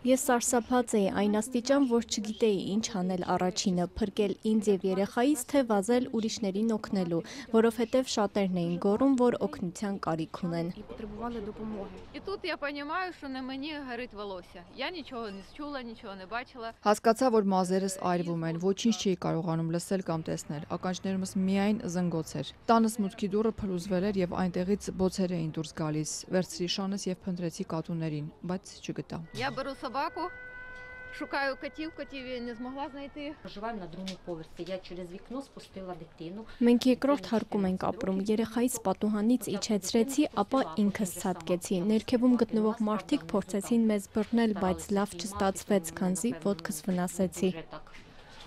Ես սարսափած էի այն աստիճան, որ չգիտեի ինչ անել առաջինը՝ փրկել ինձ եւ երեխայից, թե վազել ուրիշներին օգնելու, որովհետեւ շատերն էին գոռում, որ օգնության կարիք ունեն։ І тут я понимаю, що на мені горить волосся. Я нічого не чула, нічого не бачила. Հասկացա, որ մազերս այրվում են, ոչինչ չի կարողանում լսել կամ տեսնել։ Ականջներումս միայն զնգոց էր։ Տանս մուտքի դուռը փլուզվել էր եւ այնտեղից բոցեր էին դուրս գալիս։ Վերցրի շանս եւ փնտրեցի կատուներին, բայց չգտա։ Я беру собаку, шукаю котів, котів я не змогла знайти. Проживаємо на другому поверсі. Я через вікно спустила дитину. Մենք երկրորդ հարկում ենք ապրում։ Երեխայից պատուհանից իջեցրեցի, ապա ինքս ցատկեցի։ Ներքևում գտնվող մարդիկ փորձեցին մեզ բռնել, բայց լավ չստացվեց, քանզի ոտքս վնասեցի։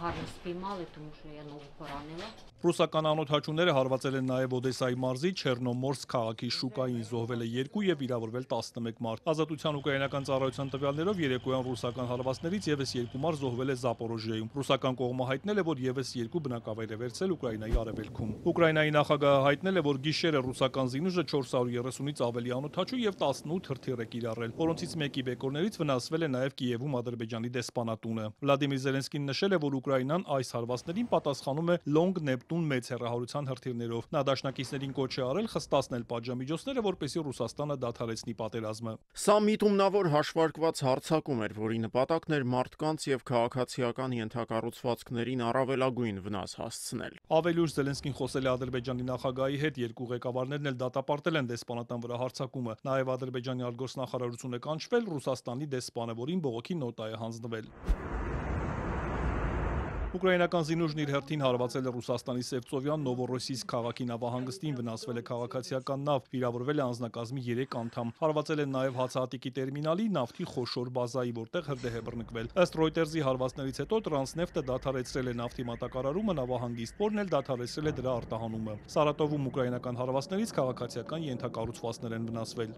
Гарно спіймали, тому що я ногу поранила. Ռուսական անօդաչուները հարվածել են նաև Օդեսայի մարզի Չեռնոմորսկ քաղաքի շուկային, զոհվել է 2 եւ վիրավորվել 11 մարդ։ Ազատության ուկրաինական ծառայության տվյալներով երեկոյան ռուսական հարվածներից եւս 2 մարդ զոհվել է Զապորոժիայում։ Ռուսական կողմը հայտնել է, որ եւս 2 բնակավայր է վերցել Ուկրաինայի արևելքում։ Ուկրաինայի նախագահը հայտնել է, որ գիշերը ռուսական զինուժը 430-ից ավելի անօդաչու եւ 18 հրթիռ է կիրառել, որոնցից մեկի բեկորներից վնասվել է նաև Կիևում Ադրբեջանի դեսպանատունը։ Վլադիմիր Զելենսկին նշել է, որ Ուկրաինան այս հարվածներին պատասխանում է Long Neptune մեծ հեռահարության հրթիռներով։ Նա դաշնակիցներին կոչ է արել խստացնել պատժամիջոցները, որպեսզի Ռուսաստանը դադարեցնի պատերազմը։ Սա միտումնավոր հաշվարկված հարձակում էր, որի նպատակն էր մարդկանց եւ քաղաքացիական ենթակառուցվածքներին առավելագույն վնաս հասցնել։ Ավելի ուշ Զելենսկին խոսել է Ադրբեջանի նախագահի հետ, երկու ղեկավարներն էլ դատապարտել են դեսպանատան վրա հարձակումը։ Նաև Ադրբեջանի արտգործնախարարությունը կանչվել, Ռուսաստանի դեսպանը, որին բողոքի նոտա է հանձնվել։ Ուկրաինական զինուժն իր հերթին հարվածել է Ռուսաստանի Սևծովյան Նովորոսիսկ քաղաքի նավահանգստին, վնասվել է քաղաքացիական նավ, վիրավորվել է անձնակազմի 3 անդամ։ Հարվածել են նաև հացահատիկի տերմինալի, նավթի խոշոր բազայի, որտեղ հրդեհ է բռնկվել։ Ըստ Reuters-ի հարվածներից հետո Տրանսնեֆտը դադարեցրել է նավթի մատակարարումը նավահանգիստ, որն էլ դադարեցրել է դրա արտահանումը։ Սարատովում ուկրաինական հարվածներից քաղաքացիական ենթակառուցվածքներ են վնասվել։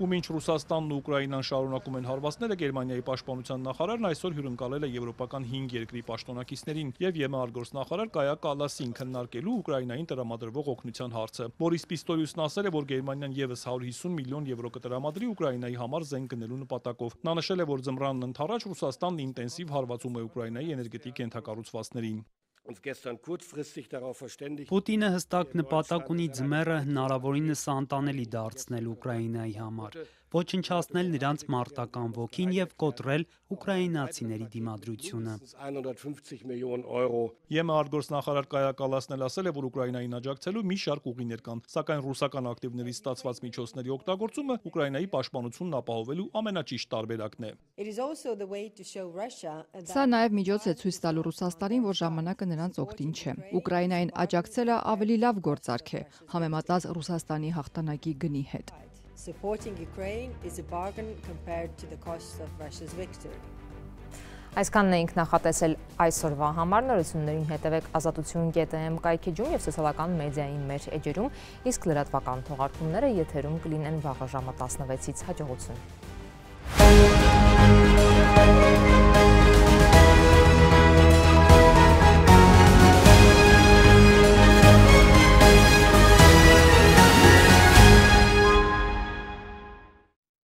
Ու մինչ Ռուսաստանն ու Ուկրաինան շարունակում են հարվածները, Գերմանիայի պաշտպանության նախարարն այսօր հյուրընկալել է եվրոպական 5 երկրի պաշտոնակիցներին եւ ԵՄ արտգործնախարար Կայա Կալասին քննարկելու Ուկրաինային տրամադրվող օգնության հարցը։ Բորիս Պիստոլիուսն ասել է, որ Գերմանիան եւս 150 միլիոն եվրո կտրամադրի Ուկրաինայի համար զենք գնելու նպատակով։ Նա նշել է, որ ձմռանն ընթരാճ Ռուսաստանն ինտենսիվ հարվածում է Ուկրաինայի էներգետիկ ենթակառուցվածքներին։ Պուտինը հստակ նպատակ ունի ձմեռը հնարավորինս անտանելի դարձնել Ուկրաինայի համար, ոչնչացնել նրանց մարտական ոգին եւ կոտրել ուկրաինացիների դիմադրությունը։ ԵՄ արտգործնախարար Կայա Կալասն էլ ասել է, որ Ուկրաինային աջակցելու մի շարք ուղիներ կան, սակայն ռուսական ակտիվներից ստացված միջոցների օգտագործումը Ուկրաինայի պաշտպանությունն ապահովելու ամենաճիշտ տարբերակն է։ Սա նաև միջոց է ցույց տալու Ռուսաստանին, որ ժամանակը նրանց օգտին չէ։ Ուկրաինային աջակցելը ավելի լավ գործարք է, համեմատած Ռուսաստանի հաղթանակի գնի հետ։ Supporting Ukraine is a bargain compared to the cost of Russia's victory. Այսքանն էինք նախատեսել այսօրվա համար, նորություններին հետևեք azatutun.am կայքեջում և սոցիալական մեդիայի մեր էջերում, իսկ լրատվական թողարկումները եթերում կլինեն վաղը ժամը 16-ից հաջողություն։